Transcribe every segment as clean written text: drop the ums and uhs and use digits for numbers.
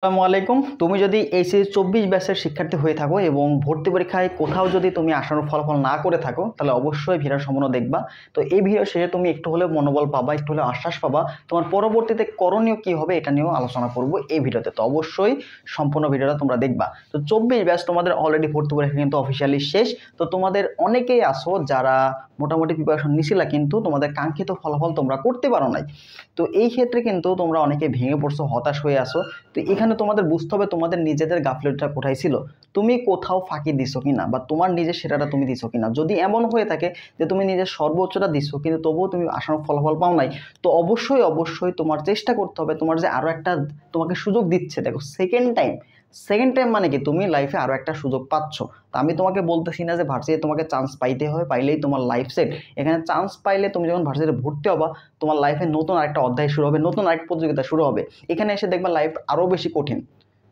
আসসালামু আলাইকুম। তুমি যদি এইচএস 24 ব্যাচের শিক্ষার্থী হয়ে থাকো এবং ভর্তি পরীক্ষায় কোথাও যদি তুমি আশানুরূপ ফলাফল না করে থাকো, তাহলে অবশ্যই ভিডিও সম্পূর্ণ দেখবা। তো এই ভিডিও শেষে তুমি একটু হলেও মনোবল পাবা, একটু হলেও আশ্বাস পাবা, তোমার পরবর্তীতে করণীয় কি হবে এটা নিয়েও আলোচনা করব এই ভিডিওতে। তো অবশ্যই সম্পূর্ণ ভিডিওটা তোমরা দেখবা। তো 24 ব্যাচ তোমাদের অলরেডি ভর্তি পরীক্ষা কিন্তু অফিসিয়ালি শেষ। তো তোমাদের অনেকেই আসো যারা মোটামুটি প্রিপারেশন নিছিলা, কিন্তু তোমাদের কাঙ্ক্ষিত ফলাফল তোমরা করতে পারো নাই। তো এই ক্ষেত্রে কিন্তু তোমরা অনেকে ভেঙে পড়ছো, হতাশ হয়ে আসো। তো এখানে তোমাদের বুঝতে হবে তোমাদের নিজেদের গাফলতিটা কোথায় ছিল, তুমি কোথাও ফাঁকি দিছো কিনা, বা তোমার নিজের সেটাটা তুমি দিছো কিনা। যদি এমন হয়ে থাকে যে তুমি নিজের সর্বোচ্চটা দিছো কিন্তু তবুও তুমি আশানুরূপ ফলাফল পাও নাই, তো অবশ্যই অবশ্যই তোমার চেষ্টা করতে হবে। তোমার যে আরও একটা তোমাকে সুযোগ দিচ্ছে, দেখো সেকেন্ড টাইম মানে কি তুমি লাইফে আরও একটা সুযোগ পাচ্ছ। তো আমি তোমাকে বলতেছি না যে ভার্সিটিতে তোমাকে চান্স পাইতে হবে, পাইলেই তোমার লাইফ সেট। এখানে চান্স পাইলে তুমি যখন ভার্সিটিতে ভর্তি হবা, তোমার লাইফে নতুন আরেকটা অধ্যায় শুরু হবে, নতুন আরেকটা প্রতিযোগিতা শুরু হবে। এখানে এসে দেখবা লাইফ আরও বেশি কঠিন।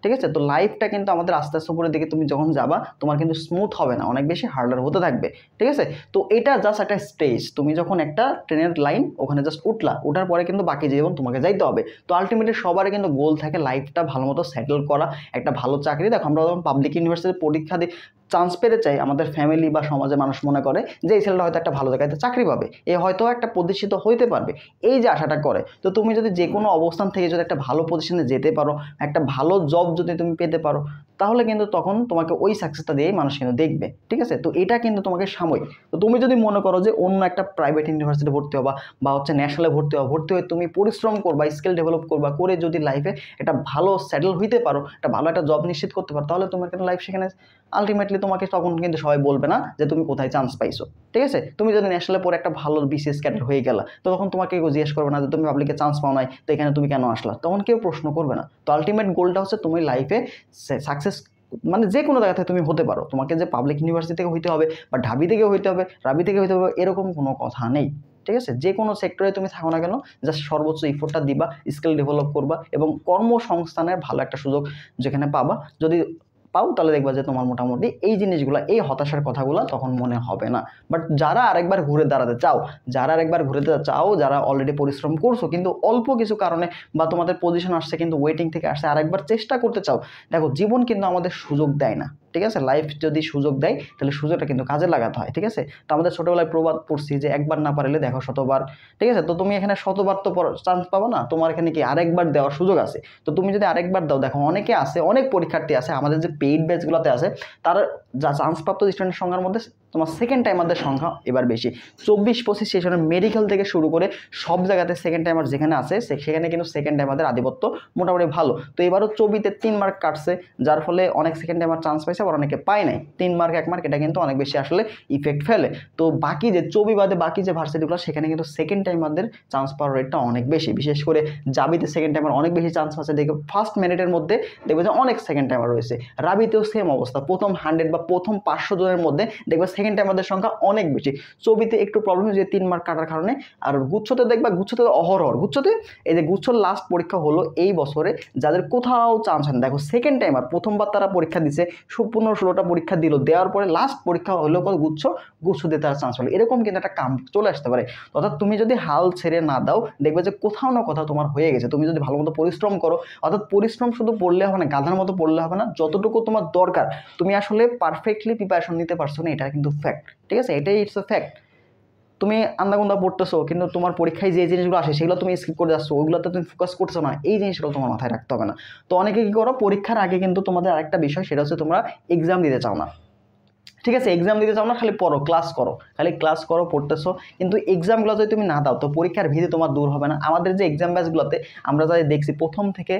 ঠিক আছে, তো লাইফটা কিন্তু আমাদের আস্তে আস্তে উপরের দিকে তুমি যখন যাবা, তোমার কিন্তু স্মুথ হবে না, অনেক বেশি হার্ডার হতে থাকবে। ঠিক আছে, তো এটা জাস্ট একটা স্টেজ। তুমি যখন একটা ট্রেনের লাইন ওখানে জাস্ট ওঠার পরে কিন্তু বাকি জীবন তোমাকে যাইতে হবে। তো আলটিমেটলি সবারই কিন্তু গোল থাকে লাইফটা ভালো মতো সেটেল করা, একটা ভালো চাকরি। দেখো আমরা যখন পাবলিক ইউনিভার্সিটির পরীক্ষা দিই, চান্স পেতে চাই, আমাদের ফ্যামিলি বা সমাজে মানুষ মনে করে যে এই ছেলেটা হয়তো একটা ভালো জায়গায় চাকরি পাবে, এ হয়তো একটা প্রতিষ্ঠিত হইতে পারবে, এই যে আশাটা করে। তো তুমি যদি যে কোনো অবস্থান থেকে যদি একটা ভালো পজিশনে যেতে পারো, একটা ভালো জব যদি তুমি পেতে পারো, তাহলে কিন্তু তখন তোমাকে ওই সাকসেসটা দিয়েই মানুষ কিন্তু দেখবে। ঠিক আছে, তো এটা কিন্তু তোমাকে সাময়িক। তো তুমি যদি মনে করো যে অন্য একটা প্রাইভেট ইউনিভার্সিটি ভর্তি হবা বা ন্যাশনালে ভর্তি হয়ে তুমি পরিশ্রম করবা, স্কিল ডেভেলপ করবা, করে যদি লাইফে একটা ভালো সেটেল হইতে পারো, একটা ভালো একটা জব নিশ্চিত করতে পারো, তাহলে তোমার কিন্তু লাইফ সেখানে আলটিমেটলি তোমাকে তখন কিন্তু সবাই বলবে না যে তুমি কোথায় চান্স পাইছো। ঠিক আছে, তুমি যদি ন্যাশনালে পরে একটা ভালো বিসিএস ক্যাডার হয়ে গেলা, তো তখন তোমাকে কেউ জিজ্ঞেস করবে না যে তুমি পাবলিকে চান্স পাও নাই, তো এখানে তুমি কেন আসলা, তখন কেউ প্রশ্ন করবে না। তো আলটিমেট গোলটা হচ্ছে তুমি লাইফে সাকসেস, মানে যে কোনো জায়গা থেকে তুমি হতে পারো। তোমাকে যে পাবলিক ইউনিভার্সিটি থেকে হইতে হবে বা ঢাবি থেকে হইতে হবে, রাবি থেকে হইতে হবে, এরকম কোনো কথা নেই। ঠিক আছে, যে কোনো সেক্টরে তুমি থাকো না কেন, জাস্ট সর্বোচ্চ ইফোর্টটা দিবা, স্কিল ডেভেলপ করবা এবং কর্মসংস্থানের ভালো একটা সুযোগ যেখানে পাবা, যদি পাও তাহলে দেখবা যে তোমার মোটামুটি এই জিনিসগুলো, এই হতাশার কথাগুলো তখন মনে হবে না। বাট যারা আরেকবার ঘুরে দাঁড়াতে চাও, যারা অলরেডি পরিশ্রম করছো কিন্তু অল্প কিছু কারণে বা তোমাদের পজিশন আসছে কিন্তু ওয়েটিং থেকে আসছে, আরেকবার চেষ্টা করতে চাও, দেখো জীবন কিন্তু আমাদের সুযোগ দেয় না। ঠিক আছে, লাইফ যদি সুযোগ দেয় তাহলে সুযোগটা কিন্তু কাজে লাগাতে হয়। ঠিক আছে, তো আমাদের ছোটোবেলায় প্রবাদ পড়ছি যে একবার না পারলে দেখো শতবার। ঠিক আছে, তো তুমি এখানে শতবার তো চান্স পাবো না, তোমার এখানে কি আরেকবার দেওয়ার সুযোগ আছে। তো তুমি যদি আরেকবার দাও, দেখো অনেকে আছে, অনেক পরীক্ষার্থী আছে আমাদের যে পেইড ব্যাচগুলোতে আছে, তার যা চান্সপ্রাপ্ত স্টুডেন্টের সংখ্যার মধ্যে তোমার সেকেন্ড টাইমারদের সংখ্যা এবার বেশি। 24-25 সেশনে মেডিকেল থেকে শুরু করে সব জায়গাতে সেকেন্ড টাইমার যেখানে আছে সেখানে কিন্তু সেকেন্ড টাইমারদের আধিপত্য মোটামুটি ভালো। তো এবারও 24-তে 3 মার্ক কাটছে, যার ফলে অনেক সেকেন্ড টাইমার চান্স পাইছে, আবার অনেকে পায় নাই। 3 মার্ক 1 মার্ক এটা কিন্তু অনেক বেশি আসলে ইফেক্ট ফেলে। তো বাকি যে 24 বাদে বাকি যে ভার্সিটিগুলো, সেখানে কিন্তু সেকেন্ড টাইমারদের চান্স পাওয়ার রেটটা অনেক বেশি। বিশেষ করে জাবিতে সেকেন্ড টাইমার অনেক বেশি চান্স আছে, দেখবে ফার্স্ট মিনিটের মধ্যে দেখবে যে অনেক সেকেন্ড টাইমার রয়েছে। রাবিতেও সেম অবস্থা, প্রথম 100 বা প্রথম 500 জনের মধ্যে দেখবে সেকেন্ড টাইমারদের সংখ্যা অনেক বেশি। ছবিতে একটু প্রবলেম যে 3 মার্ক কাটার কারণে। আর গুচ্ছতে দেখবা, গুচ্ছতে অহরহ, গুচ্ছতে এই যে গুচ্ছর লাস্ট পরীক্ষা হলো এই বছরে, যাদের কোথাও চান্স হয় না, দেখো সেকেন্ড টাইমার প্রথমবার তারা পরীক্ষা দিছে, 15-16টা পরীক্ষা দিল, দেওয়ার পরে লাস্ট পরীক্ষা হলো গুচ্ছ দিয়ে তারা চান্স হলো। এরকম কিন্তু একটা কাম চলে আসতে পারে। অর্থাৎ তুমি যদি হাল ছেড়ে না দাও, দেখবে যে কোথাও না কোথাও তোমার হয়ে গেছে। তুমি যদি ভালো মতো পরিশ্রম করো, অর্থাৎ পরিশ্রম শুধু পড়লে হবে না, গাধার মতো পড়লে হবে না, যতটুকু তোমার দরকার তুমি আসলে পারফেক্টলি প্রিপারেশন নিতে পারছো না, এটা কিন্তু ফ্যাক্ট। ঠিক আছে, এটাই ইটস এ ফ্যাক্ট। তুমি আন্দাগুন্দা পড়তেছো কিন্তু তোমার পরীক্ষায় যে জিনিসগুলো আসে সেগুলো তুমি স্কিপ করে যাচ্ছ, ওইগুলোতে তুমি ফোকাস করছো না, এই জিনিসগুলো তোমার মাথায় রাখতে হবে না। তো অনেকে কী করো, পরীক্ষার আগে কিন্তু তোমাদের আরেকটা বিষয়, সেটা হচ্ছে তোমরা এক্সাম দিতে চাও না। ঠিক আছে, এক্সাম দিতে চাও না, খালি পড়ো, ক্লাস করো, পড়তেছো, কিন্তু এক্সামগুলো যদি তুমি না দাও তো পরীক্ষার ভীতি তোমার দূর হবে না। আমাদের যে এক্সাম ব্যাচগুলোতে আমরা যাই দেখছি, প্রথম থেকে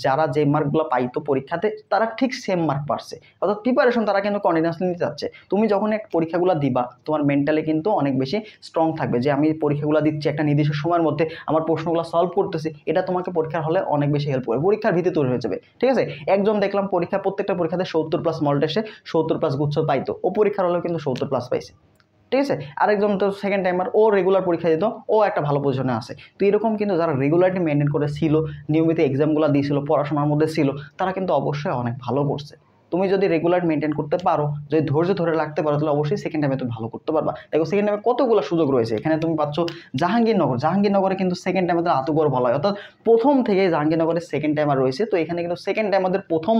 যারা যে মার্কগুলো পাইতো পরীক্ষাতে, তারা ঠিক সেম মার্ক পাচ্ছে। অর্থাৎ প্রিপারেশন তারা কিন্তু কন্টিনিউয়াসলি নিতে যাচ্ছে। তুমি যখন এক পরীক্ষাগুলো দিবা, তোমার মেন্টালি কিন্তু অনেক বেশি স্ট্রং থাকবে যে আমি পরীক্ষাগুলো দিচ্ছি, একটা নির্দিষ্ট সময়ের মধ্যে আমার প্রশ্নগুলো সলভ করতেছি, এটা তোমাকে পরীক্ষার হলে অনেক বেশি হেল্প করবে, পরীক্ষার ভীতি তৈরি হয়ে যাবে। ঠিক আছে, একজন দেখলাম প্রত্যেকটা পরীক্ষাতে 70+ মল টেস্টে 70+ গুচ্ছ পাইতো, ও পরীক্ষার হলেও কিন্তু 70+ পাইছে। ঠিক আছে, আরেকজন তো সেকেন্ড টাইমার, ও রেগুলার পরীক্ষা দিত, ও একটা ভালো পজিশনে আছে। তো এরকম কিন্তু যারা রেগুলারিটি মেনটেন করে ছিল, নিয়মিত এক্সামগুলো দিয়েছিল, পড়াশোনার মধ্যে ছিল, তারা কিন্তু অবশ্যই অনেক ভালো করছে। তো তুমি যদি রেগুলার মেনটেন করতে পারো, যদি ধৈর্য ধরে রাখতে পারো, তাহলে অবশ্যই সেকেন্ড টাইমে তুমি ভালো করতে পারবা। দেখো সেকেন্ড টাইমে কতগুলো সুযোগ রয়েছে, এখানে তুমি পাচ্ছ জাহাঙ্গীরনগরে কিন্তু সেকেন্ড টাইম আমাদের আতুগড় ভালো হয়, অর্থাৎ প্রথম থেকে জাহাঙ্গীরনগরে সেকেন্ড টাইমার রয়েছে। তো এখানে কিন্তু সেকেন্ড টাইম আমাদের প্রথম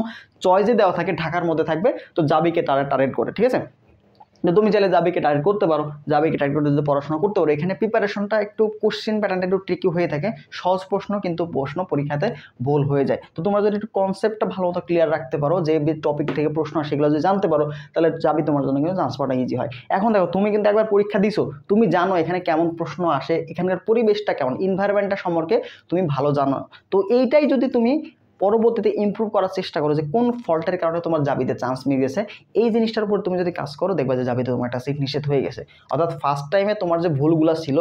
চয়েসে দেওয়া থাকে ঢাকার মধ্যে থাকবে, তো জাবিকে টার্গেট করে, ঠিক আছে। তো তুমি চাইলে জাবিকে টার্গেট করতে পারো, জাবিকে টার্গেট করে যদি পড়াশোনা করতে পারো। এখানে প্রিপারেশনটা একটু কোশ্চেন প্যাটার্নটা একটু ট্রিকি হয়ে থাকে, সহজ প্রশ্ন কিন্তু প্রশ্ন পরীক্ষাতে ভুল হয়ে যায়। তো তোমরা যদি একটু কনসেপ্টটা ভালো মতো ক্লিয়ার রাখতে পারো, যে টপিক থেকে প্রশ্ন আসে সেগুলো যদি জানতে পারো, তাহলে জাবি তোমার জন্য কিন্তু চান্স পাওয়াটা ইজি হয়। এখন দেখো তুমি কিন্তু একবার পরীক্ষা দিছো, তুমি জানো এখানে কেমন প্রশ্ন আসে, এখানকার পরিবেশটা কেমন, এনভায়রনমেন্টটা সম্পর্কে তুমি ভালো জানো। তো এইটাই যদি তুমি পরবর্তীতে ইমপ্রুভ করার চেষ্টা করো, যে কোন ফল্টের কারণে তোমার জাবিতে চান্স মিলে গেছে, এই জিনিসটার উপর তুমি যদি কাজ করো, দেখবা যে জাবিতে তোমার একটা সিট নিষেধ হয়ে গেছে। অর্থাৎ ফার্স্ট টাইমে তোমার যে ভুলগুলো ছিল,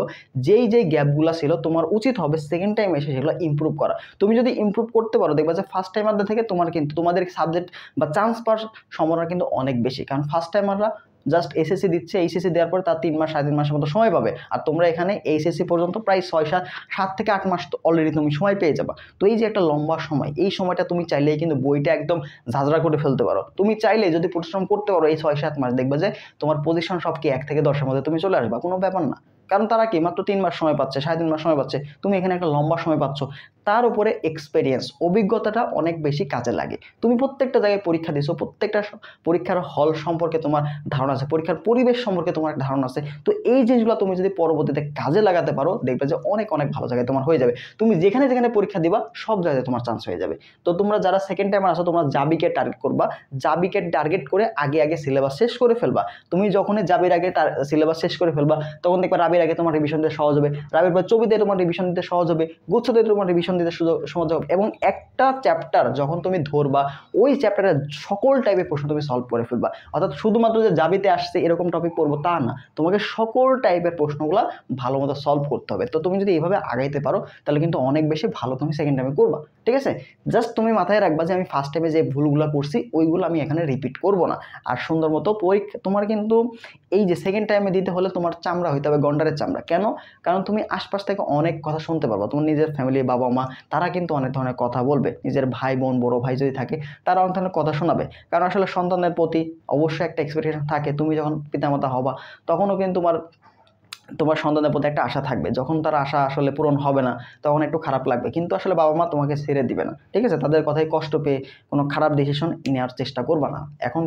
যেই গ্যাপগুলো ছিল, তোমার উচিত হবে সেকেন্ড টাইম এসে সেগুলো ইমপ্রুভ করা। তুমি যদি ইমপ্রুভ করতে পারো, দেখবা যে ফার্স্ট টাইমারদের থেকে তোমার কিন্তু তোমাদের সাবজেক্ট বা চান্স পাওয়ার সম্ভাবনা কিন্তু অনেক বেশি, কারণ ফার্স্ট টাইমাররা জাস্ট এসএসসি দিচ্ছে, এইচএসসি দেওয়ার পর তার 3 মাস 3.5 মাসের মতো সময় পাবে, আর তোমরা এখানে এইচএসসি পর্যন্ত প্রায় 7 থেকে 8 মাস তো অলরেডি তুমি সময় পেয়ে যাবা। তো এই যে একটা লম্বা সময়, এই সময়টা তুমি চাইলেই কিন্তু বইটা একদম ঝাঁঝরা করে ফেলতে পারো। তুমি চাইলে যদি পরিশ্রম করতে পারো এই 6-7 মাস, দেখবে যে তোমার পজিশন সব কি 1 থেকে 10-এর মধ্যে তুমি চলে আসবা, কোনো ব্যাপার না। কারণ তারা কি মাত্র 3 মাস সময় পাচ্ছে, 3.5 মাস সময় পাচ্ছে, তুমি এখানে একটা লম্বা সময় পাচ্ছ। তার উপরে এক্সপেরিয়েন্স, অভিজ্ঞতাটা অনেক বেশি কাজে লাগে। তুমি প্রত্যেকটা জায়গায় পরীক্ষা দিছো, প্রত্যেকটা পরীক্ষার হল সম্পর্কে তোমার ধারণা আছে, পরীক্ষার পরিবেশ সম্পর্কে তোমার একটা ধারণা আছে। তো এই জিনিসগুলো তুমি যদি পরবর্তীতে কাজে লাগাতে পারো, দেখবে যে অনেক ভালো জায়গায় তোমার হয়ে যাবে। তুমি যেখানে যেখানে পরীক্ষা দিবা সব জায়গায় তোমার চান্স হয়ে যাবে। তো তোমরা যারা সেকেন্ড টাইমার আছো, তোমরা জাবিকে টার্গেট করবা, জাবিকে টার্গেট করে আগে সিলেবাস শেষ করে ফেলবা। তুমি যখনই জাবির আগে সিলেবাস শেষ করে ফেলবা, তখন দেখবা রাবির আগে তোমার রিভিশন দিতে সহজ হবে, রাবির পর ছবিতে তোমার রিভিশন দিতে সহজ হবে, গুচ্ছতে তোমার রিভিশন দিতে সহজ হবে। এবং একটা চ্যাপ্টার যখন তুমি ধরবা, ওই চ্যাপ্টারের সকল টাইপের প্রশ্ন তুমি সলভ করে ফেলবা। অর্থাৎ শুধুমাত্র যে জাবিতে আসছে এরকম টপিক পড়বো তা না, তোমাকে সকল টাইপের প্রশ্নগুলো ভালো মতো সলভ করতে হবে। তো তুমি যদি এইভাবে আগাইতে পারো, তাহলে কিন্তু অনেক বেশি ভালো তুমি সেকেন্ড টাইমে করবা, ঠিক আছে। জাস্ট তুমি মাথায় রাখবা যে আমি ফার্স্ট টাইমে যে ভুলগুলো করছি ওইগুলো আমি এখানে রিপিট করব না। আর সুন্দর মতো পরীক্ষা তোমার কিন্তু এই যে সেকেন্ড টাইমে দিতে হলে তোমার চামড়া হইতে হবে গন্ডারের চামড়া। কেন? কারণ তুমি আশপাশ থেকে অনেক কথা শুনতে পারবা, তোমার নিজের ফ্যামিলি, বাবা মা, তারা কিন্তু অনেক ধরনের কথা বলবে, নিজের ভাই বোন, বড় ভাই যদি থাকে তারা অনেক ধরনের কথা শোনাবে। কারণ আসলে সন্তানের প্রতি অবশ্যই একটা এক্সপেকটেশন থাকে। তুমি যখন পিতামাতা হবা, তখনও কিন্তু তোমার সন্তানের প্রতি একটা আশা থাকবে। যখন তার আশা আসলে পূরণ হবে না, তখন একটু খারাপ লাগবে, কিন্তু আসলে বাবা মা তোমাকে ছেড়ে দিবে না, ঠিক আছে। তাদের কথায় কষ্ট পেয়ে কোনো খারাপ ডিসিশন নেওয়ার চেষ্টা করবা না। এখন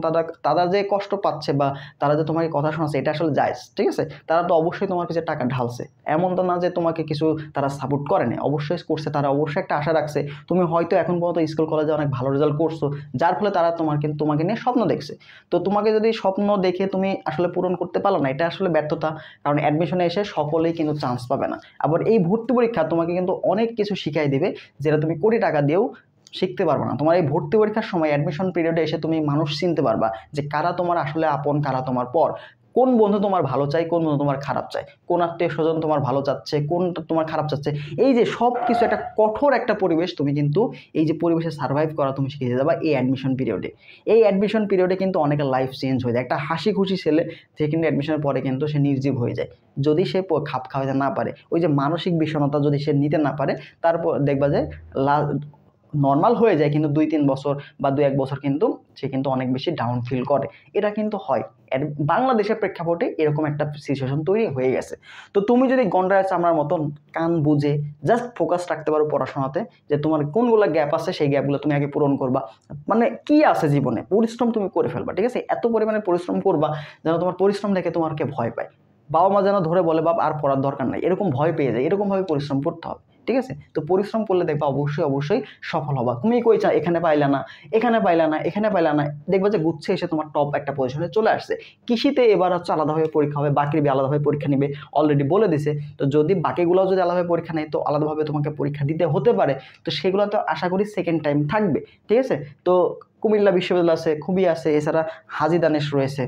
তারা যে কষ্ট পাচ্ছে বা তারা যে তোমাকে কথা শোনাচ্ছে, এটা আসলে জায়েজ, ঠিক আছে। তারা তো অবশ্যই তোমার কাছে টাকা ঢালছে, এমন তো না যে তোমাকে কিছু তারা সাপোর্ট করে না, অবশ্যই করছে। তারা অবশ্যই একটা আশা রাখছে। তুমি হয়তো এখন পর্যন্ত স্কুল কলেজে অনেক ভালো রেজাল্ট করছো, যার ফলে তারা তোমাকে নিয়ে স্বপ্ন দেখছে। তো তোমাকে যদি স্বপ্ন দেখে তুমি আসলে পূরণ করতে পারো না, এটা আসলে ব্যর্থতা। কারণ অ্যাডমিশনে এসে সকলেই কিন্তু চান্স পাবে না। আবার এই ভর্তি পরীক্ষা তোমাকে কিন্তু অনেক কিছু শিখাই দেবে, যেটা তুমি কোটি টাকা দিয়েও শিখতে পারবে না। তোমার এই ভর্তি পরীক্ষার সময় অ্যাডমিশন পিরিয়ডে এসে তুমি মানুষ চিনতে পারবা, যে কারা তোমার আসলে আপন, কারা তোমার পর, কোন বন্ধু তোমার ভালো চাই, কোন বন্ধু তোমার খারাপ চায়, কোন আত্মীয় স্বজন তোমার ভালো চাচ্ছে, কোন তোমার খারাপ চাচ্ছে। এই যে সব কিছু একটা কঠোর একটা পরিবেশ, তুমি কিন্তু এই যে পরিবেশে সার্ভাইভ করা তুমি শিখে যাবা এই অ্যাডমিশন পিরিয়ডে। এই অ্যাডমিশন পিরিয়ডে কিন্তু অনেকের লাইফ চেঞ্জ হয়ে যায়। একটা হাসি খুশি ছেলে যে কিন্তু অ্যাডমিশনের পরে কিন্তু সে নির্জীব হয়ে যায়, যদি সে খাপ খাওয়াতে না পারে। ওই যে মানসিক বিষণ্ণতা যদি সে নিতে না পারে, তারপর দেখবা যে নর্মাল হয়ে যায়, কিন্তু 2-3 বছর বা 2-1 বছর কিন্তু সে কিন্তু অনেক বেশি ডাউন ফিল করে। এটা কিন্তু হয় বাংলাদেশের প্রেক্ষাপটে, এরকম একটা সিচুয়েশন তৈরি হয়ে গেছে। তো তুমি যদি গন্ডারের চামড়ার মতন কান বুঝে জাস্ট ফোকাস রাখতে পারো পড়াশোনাতে, যে তোমার কোনগুলো গ্যাপ আছে সেই গ্যাপগুলো তুমি আগে পূরণ করবা। মানে কি আছে জীবনে, পরিশ্রম তুমি করে ফেলবা, ঠিক আছে। এত পরিমাণে পরিশ্রম করবা যেন তোমার পরিশ্রম দেখে তোমাকে ভয় পায়, বাবা মা যেন ধরে বলে বাপ আর পড়ার দরকার নাই, এরকম ভয় পেয়ে যায়। এরকমভাবে পরিশ্রম করতে হবে, ঠিক আছে। তো পরিশ্রম করলে দেখবা অবশ্যই সফল হবা। তুমি কই চা এখানে পাইলা না, এখানে পাইলা না, দেখবা যে গুচ্ছে এসে তোমার টপ একটা পজিশনে চলে আসছে। কৃষিতে এবার হচ্ছে আলাদাভাবে পরীক্ষা হবে, বাকির আলাদাভাবে পরীক্ষা নিবে, অলরেডি বলে দিছে। তো যদি বাকিগুলোও যদি আলাদাভাবে পরীক্ষা নেয়, তো আলাদাভাবে তোমাকে পরীক্ষা দিতে হতে পারে। তো সেগুলো তো আশা করি সেকেন্ড টাইম থাকবে, ঠিক আছে। তো কুমিল্লা বিশ্ববিদ্যালয় আছে, খুবই আছে, এছাড়া হাজী দানেশ রয়েছে,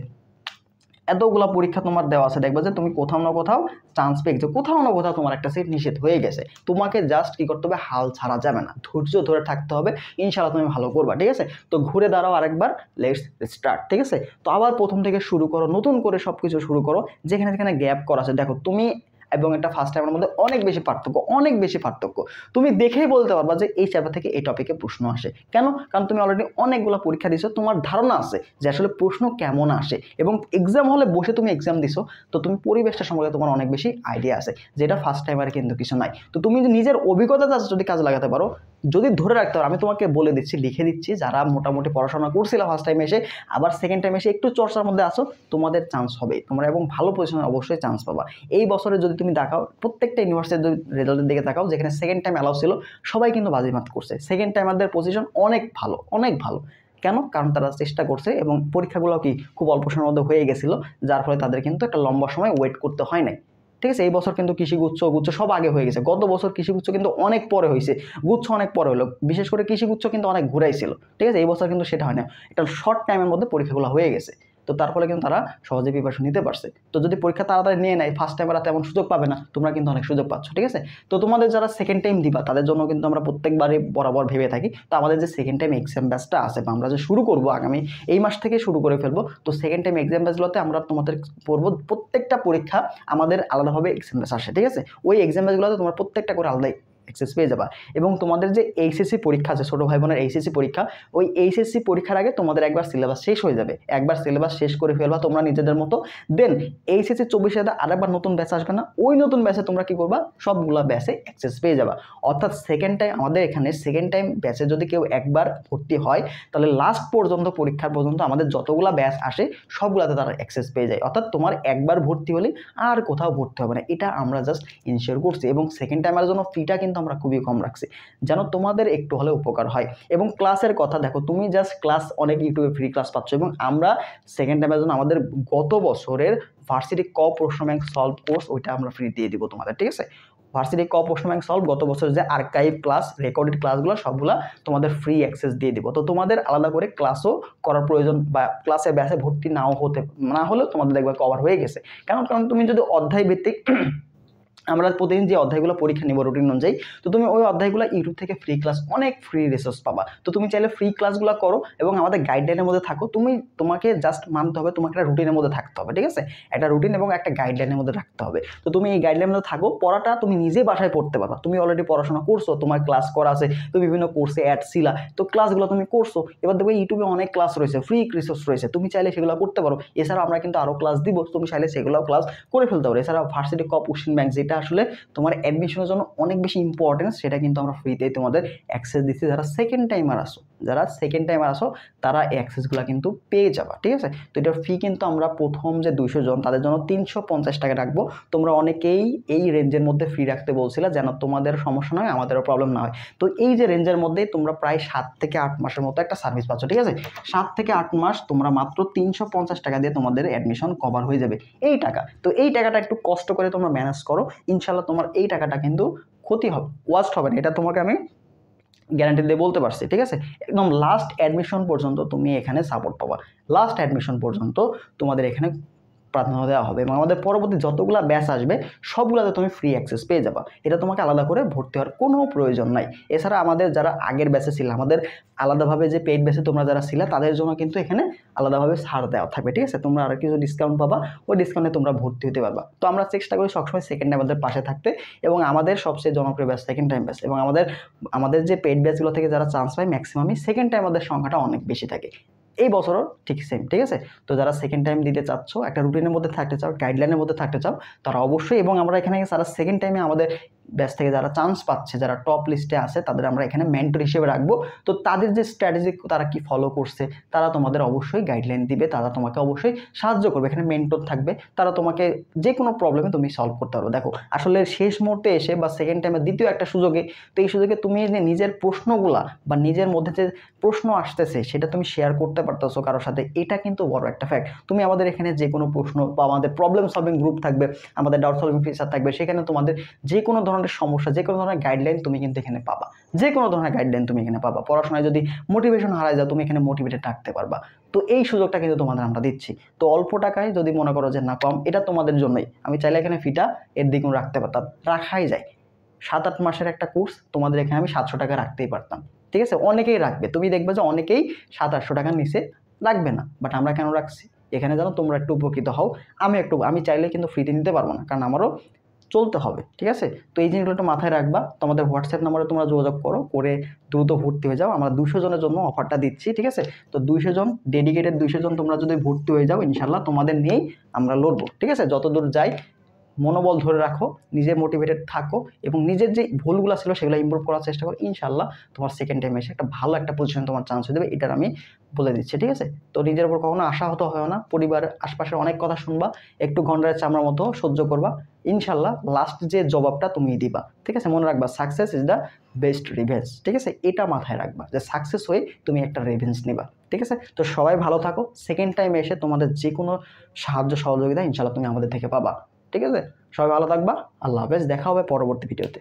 এতগুলা পরীক্ষা তোমার দেওয়া আছে। দেখবা যে তুমি কোথাও না কোথাও চান্স পেয়ে গেছো, কোথাও না কোথাও তোমার একটা সিট নিষেধ হয়ে গেছে। তোমাকে জাস্ট কি করতে হবে, হাল ছাড়া যাবে না, ধৈর্য ধরে থাকতে হবে, ইনশাআল্লাহ তুমি ভালো করবা, ঠিক আছে। তো ঘুরে দাঁড়াও আরেকবার, লেটস স্টার্ট, ঠিক আছে। তো আবার প্রথম থেকে শুরু করো, নতুন করে সব কিছু শুরু করো, যেখানে যেখানে গ্যাপ করা আছে। দেখো তুমি এবং একটা ফার্স্ট টাইমের মধ্যে অনেক বেশি পার্থক্য তুমি দেখেই বলতে পারবা যে এই চ্যাপ্টার থেকে এই টপিকে প্রশ্ন আসে। কেন? কারণ তুমি অলরেডি অনেকগুলো পরীক্ষা দিছো, তোমার ধারণা আছে যে আসলে প্রশ্ন কেমন আসে, এবং এক্সাম হলে বসে তুমি এক্সাম দিছো, তো তুমি পরিবেশটা সম্পর্কে তোমার অনেক বেশি আইডিয়া আছে, যেটা ফার্স্ট টাইমারে কিন্তু কিছু নাই। তো তুমি নিজের অভিজ্ঞতা যদি কাজে লাগাতে পারো, যদি ধরে রাখতে পারো, আমি তোমাকে বলে দিচ্ছি, লিখে দিচ্ছি, যারা মোটামুটি পড়াশোনা করছিল ফার্স্ট টাইমে এসে, আবার সেকেন্ড টাইমে এসে একটু চর্চার মধ্যে আসো, তোমাদের চান্স হবে, তোমরা এবং ভালো পজিশনে অবশ্যই চান্স পাবা। এই বছরে যদি তুমি দেখাও, প্রত্যেকটা ইউনিভার্সিটির যদি রেজাল্টের দিকে তাকাও, যেখানে সেকেন্ড টাইম অ্যালাউ ছিল, সবাই কিন্তু বাজিমাত করছে। সেকেন্ড টাইমারদের পজিশন অনেক ভালো। কেন? কারণ তারা চেষ্টা করছে এবং পরীক্ষাগুলো কি খুব অল্প সময়ের মধ্যে হয়ে গেছিলো, যার ফলে তাদের কিন্তু একটা লম্বা সময় ওয়েট করতে হয় নাই। ঠিক আছে, এই বছর কিন্তু কৃষিগুচ্ছ সব আগে হয়ে গেছে। গত বছর কৃষিগুচ্ছ কিন্তু অনেক পরে হয়েছে, গুচ্ছ অনেক পরে হলো, বিশেষ করে কৃষিগুচ্ছ কিন্তু অনেক ঘুরাইছিল। ঠিক আছে, এই বছর কিন্তু সেটা হয় না, একটা শর্ট টাইমের মধ্যে পরীক্ষাগুলো হয়ে গেছে। তো তার ফলে কিন্তু তারা সহজে প্রিপারেশন নিতে পারছে। তো যদি পরীক্ষা তাড়াতাড়ি নিয়ে নেয়, ফার্স্ট টাইমরা তেমন সুযোগ পাবে না, তোমরা কিন্তু অনেক সুযোগ পাচ্ছ। ঠিক আছে, তো তোমাদের যারা সেকেন্ড টাইম দিবা, তাদের জন্য কিন্তু আমরা প্রত্যেকবারই বরাবর ভেবে থাকি। তো আমাদের যে সেকেন্ড টাইম এক্সাম ব্যাচটা আছে, বা আমরা যে শুরু করবো আগামী এই মাস থেকে শুরু করে ফেলবো, তো সেকেন্ড টাইম এক্সাম ব্যাচগুলোতে আমরা তোমাদের পড়বো প্রত্যেকটা পরীক্ষা আমাদের আলাদাভাবে এক্সাম ব্যাচ আসে। ঠিক আছে, ওই এক্সাম ব্যাচগুলোতে তোমার প্রত্যেকটা করে আলাদাই অ্যাক্সেস পেয়ে যাবা। এবং তোমাদের যে এইচএসসি পরীক্ষা আছে, ছোটো ভাই বোনের এইচএসসি পরীক্ষা, ওই এইচএসসি পরীক্ষার আগে তোমাদের একবার সিলেবাস শেষ হয়ে যাবে, একবার সিলেবাস শেষ করে ফেলবা তোমরা নিজেদের মতো। দেন এইচএসসি 24 আরেকবার নতুন ব্যাচ আসবে না, ওই নতুন ব্যাচে তোমরা কি করবা, সবগুলা ব্যাচে অ্যাক্সেস পেয়ে যাবা। অর্থাৎ সেকেন্ড টাইম আমাদের এখানে সেকেন্ড টাইম ব্যাচে যদি কেউ একবার ভর্তি হয়, তাহলে লাস্ট পর্যন্ত পরীক্ষার পর্যন্ত আমাদের যতগুলা ব্যাচ আসে সবগুলাতে তারা অ্যাক্সেস পেয়ে যায়। অর্থাৎ তোমার একবার ভর্তি হলে আর কোথাও ভর্তি হবে না, এটা আমরা জাস্ট ইনশিওর করছি। এবং সেকেন্ড টাইমের জন্য ফিটা কিন্তু আমরা খুবই কম রাখছি, যেন তোমাদের একটু হলে উপকার হয়। এবং ক্লাসের কথা দেখো, তুমি জাস্ট ক্লাস অনেক ইউটিউবে ফ্রি ক্লাস পাচ্ছ, এবং আমরা সেকেন্ড টাইমের জন্য আমাদের গত বছরের ভার্সিটি ক প্রশ্ন ব্যাংক সলভ কোর্স, ওইটা আমরা ফ্রি দিয়ে দিব তোমাদের। ঠিক আছে, ভার্সিটি ক প্রশ্ন ব্যাংক সলভ গত বছর যে আর্কাইভ ক্লাস, রেকর্ডেড ক্লাসগুলো সবগুলো তোমাদের ফ্রি অ্যাক্সেস দিয়ে দিব। তো তোমাদের আলাদা করে ক্লাসও করার প্রয়োজন, বা ক্লাসে ব্যাচে ভর্তি না হলেও তোমাদের দেখবে কভার হয়ে গেছে। কারণ তুমি যদি অধ্যায় ভিত্তিক আমরা প্রতিদিন যে অধ্যায়গুলো পরীক্ষা নিব রুটিন অনুযায়ী, তো তুমি ওই অধ্যায়গুলো ইউটিউব থেকে ফ্রি ক্লাস, অনেক ফ্রি রিসোর্স পাবা। তো তুমি চাইলে ফ্রি ক্লাসগুলো করো এবং আমাদের গাইডলাইনের মধ্যে থাকো। তোমাকে জাস্ট মানতে হবে, তোমাকে একটা রুটিনের মধ্যে থাকতে হবে। ঠিক আছে, একটা রুটিন এবং একটা গাইডলাইনের মধ্যে রাখতে হবে। তো তুমি এই গাইডলাইনের মধ্যে থাকো, পড়াটা তুমি নিজে বাসায় পড়তে পারবা। তুমি অলরেডি পড়াশোনা করছো, তোমার ক্লাস করা আছে, তুমি বিভিন্ন কোর্সে অ্যাড ছিলা, তো ক্লাসগুলো তুমি করছো। এবার দেখবে ইউটিউবে অনেক ক্লাস রয়েছে, ফ্রি রিসোর্স রয়েছে, তুমি চাইলে সেগুলো করতে পারো। এছাড়া আমরা কিন্তু আরও ক্লাস দিব, তুমি চাইলে সেগুলোও ক্লাস করে ফেলতে পারো। এছাড়া ভার্সিটি ক কোশ্চেন ব্যাংক, যেটা আসলে তোমার অ্যাডমিশনের জন্য অনেক বেশি ইম্পর্টেন্স, সেটা কিন্তু আমরা ফ্রিতেই তোমাদের অ্যাক্সেস দিচ্ছি। যারা সেকেন্ড টাইমার আসো তারা এই অ্যাক্সেসগুলো কিন্তু পেয়ে যাবা। ঠিক আছে, তো এটার ফি কিন্তু আমরা প্রথম যে 200 জন তাদের জন্য 350 টাকা রাখবো। তোমরা অনেকেই এই রেঞ্জের মধ্যে ফ্রি রাখতে বলছিলে, যেন তোমাদের সমস্যা নয়, আমাদেরও প্রবলেম না হয়। তো এই যে রেঞ্জের মধ্যে তোমরা প্রায় 7 থেকে 8 মাসের মতো একটা সার্ভিস পাচ্ছ। ঠিক আছে, 7 থেকে 8 মাস তোমরা মাত্র 350 টাকা দিয়ে তোমাদের অ্যাডমিশন কভার হয়ে যাবে। এই টাকা, তো এই টাকাটা একটু কষ্ট করে তোমরা ম্যানেজ করো, ইনশাল্লাহ তোমার এই টাকাটা কিন্তু ক্ষতি হবে, ওয়াস্ট হবে না, এটা তোমাকে আমি গ্যারান্টি দিয়ে বলতে পারছি। ঠিক আছে, একদম লাস্ট অ্যাডমিশন পর্যন্ত তুমি এখানে সাপোর্ট পাবা, লাস্ট অ্যাডমিশন পর্যন্ত তোমাদের এখানে প্রাধান্য দেওয়া হবে, এবং আমাদের পরবর্তী যতগুলো ব্যাচ আসবে সবগুলোতে তুমি ফ্রি অ্যাক্সেস পেয়ে যাবা। এটা তোমাকে আলাদা করে ভর্তি হওয়ার কোনো প্রয়োজন নাই। এছাড়া আমাদের যারা আগের ব্যাচে ছিল, আমাদের আলাদাভাবে যে পেইড ব্যাচে তোমরা যারা ছিলে, তাদের জন্য কিন্তু এখানে আলাদাভাবে ছাড় দেওয়া থাকবে। ঠিক আছে, তোমরা আর কিছু ডিসকাউন্ট পাবা, ওই ডিসকাউন্টে তোমরা ভর্তি হতে পারবা। তো আমরা চেষ্টা করি সবসময় সেকেন্ড টাইম আমাদের পাশে থাকতে, এবং আমাদের সবচেয়ে জনপ্রিয় ব্যাচ সেকেন্ড টাইম ব্যাচ, এবং আমাদের যে পেইড ব্যাচগুলো থেকে যারা চান্স পায়, ম্যাক্সিমামই সেকেন্ড টাইম আমাদের সংখ্যাটা অনেক বেশি থাকে। এই বছরও ঠিক সেম। ঠিক আছে, তো যারা সেকেন্ড টাইম দিতে চাচ্ছ, একটা রুটিনের মধ্যে থাকতে চাও, গাইডলাইনের মধ্যে থাকতে চাও, তারা অবশ্যই, এবং আমরা এখানে যারা সেকেন্ড টাইমে আমাদের ব্যাচ থেকে যারা চান্স পাচ্ছে, যারা টপ লিস্টে আছে, তাদের আমরা এখানে মেন্টর হিসেবে রাখবো। তো তাদের যে স্ট্র্যাটেজি তারা কি ফলো করছে, তারা তোমাদের অবশ্যই গাইডলাইন দিবে, তারা তোমাকে অবশ্যই সাহায্য করবে। এখানে মেন্টর থাকবে, তারা তোমাকে যে কোনো প্রবলেমে তুমি সলভ করতে পারো। দেখো, আসলে শেষ মুহূর্তে এসে বা সেকেন্ড টাইমে দ্বিতীয় একটা সুযোগে, তো এই সুযোগে তুমি যে নিজের প্রশ্নগুলা বা নিজের মধ্যে যে প্রশ্ন আসতেছে সেটা তুমি শেয়ার করতে পারতেছো কারোর সাথে, এটা কিন্তু বড় একটা ফ্যাক্ট। তুমি আমাদের এখানে যে কোনো প্রশ্ন, বা আমাদের প্রবলেম সলভিং গ্রুপ থাকবে, আমাদের ডাউট সলভিং ফিচার থাকবে, সেখানে তোমাদের যে কোনো ধরনের সমস্যা, যে কোনো ধরনের গাইডলাইন তুমি কিন্তু এখানে পাবা, যে কোনো ধরনের গাইডলাইন তুমি এখানে পাবা। পড়াশোনায় যদি মোটিভেশন হারায় যাও, তুমি এখানে মোটিভেটেড রাখতে পারবা। তো এই সুযোগটা কিন্তু তোমাদের আমরা দিচ্ছি। তো অল্প টাকায় যদি মনে করো যে না কম, এটা তোমাদের জন্যই। আমি চাইলে এখানে ফিটা এর দ্বিগুণ রাখতে পারতাম, রাখাই যায়। 7-8 মাসের একটা কোর্স তোমাদের এখানে আমি 700 টাকা রাখতেই পারতাম। ঠিক আছে, অনেকেই রাখবে, তুমি দেখবে যে অনেকেই 700-800 টাকার নিচে রাখবে না, বাট আমরা কেন রাখছি, এখানে যেন তোমরা একটু উপকৃত হও। আমি চাইলে কিন্তু ফ্রিতে নিতে পারবো না, কারণ আমারও চলতে হবে, ঠিক আছে। তো এই জিনিসগুলো একটু মাথায় রাখবা। তোমাদের হোয়াটসঅ্যাপ নাম্বারে তোমরা যোগাযোগ করো, করে দ্রুত ভর্তি হয়ে যাও। আমরা 200 জনের জন্য অফারটা দিচ্ছি, ঠিক আছে। তো 200 জন, ডেডিকেটেড 200 জন তোমরা যদি ভর্তি হয়ে যাও, ইনশাল্লাহ তোমাদের নিয়েই আমরা লড়বো, ঠিক আছে। যতদূর যাই মনোবল ধরে রাখো, নিজে মোটিভেটেড থাকো এবং নিজের যে ভুলগুলো ছিল সেগুলো ইমপ্রুভ করার চেষ্টা করো। ইনশাল্লাহ তোমার সেকেন্ড টাইমে এসে একটা ভালো একটা পজিশন তোমার চান্স হয়ে যাবে, এটার আমি বলে দিচ্ছি, ঠিক আছে। তো নিজের উপর কখনো আশাহত হয় না, পরিবারের আশপাশের অনেক কথা শুনবা, একটু গন্ডারের চামড়ার মতো সহ্য করবা, ইনশাল্লাহ লাস্ট যে জবাবটা তুমি দিবা, ঠিক আছে। মনে রাখবা success is the best revenge, ঠিক আছে। এটা মাথায় রাখবা যে সাকসেস হয়ে তুমি একটা রিভেঞ্জ নিবা, ঠিক আছে। তো সবাই ভালো থাকো, সেকেন্ড টাইমে এসে তোমাদের যে কোনো সাহায্য সহযোগিতা ইনশাল্লাহ তুমি আমাদের থেকে পাবা, ঠিক আছে। সবাই ভালো থাকবা, আল্লাহ হাফেজ, দেখা হবে পরবর্তী ভিডিওতে।